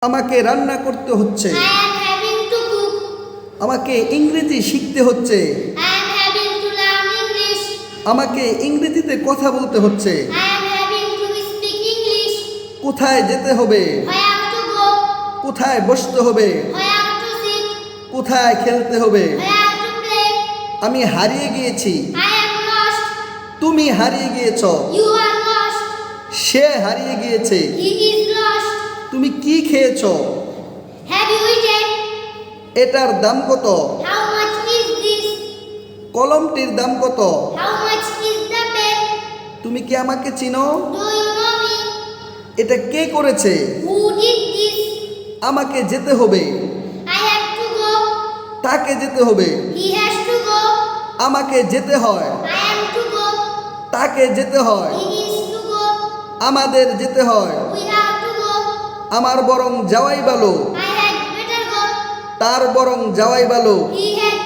আমাকে রান্না করতে হচ্ছে। I am having to cook. আমাকে ইংরেজি শিখতে হচ্ছে। I am having to learn English. আমাকে ইংরেজিতে কথা বলতে হচ্ছে। I am having to speak English. কোথায় যেতে হবে? Where to go? কোথায় বসতে হবে? Where to sit? কোথায় খেলতে হবে? Where to play? আমি হারিয়ে গিয়েছি। I am lost. তুমি হারিয়ে গিয়েছ। You are lost. সে হারিয়ে গিয়েছে। He is lost. তুমি কি খেয়েছ? Have you eaten? এটার দাম কত? How much is this? কলমটির দাম কত? How much is the pen? তুমি কি আমাকে চিনো? Do you know me? এটা কে করেছে? Who did this? আমাকে যেতে হবে। I have to go. তাকে যেতে হবে। He has to go. আমাকে যেতে হয়। I am to go. তাকে যেতে হয়। He is to go. আমাদের যেতে হয়। We have to go. আমার বরং যাওয়াই ভালো। I had better go. তার বরং যাওয়াই ভালো। He had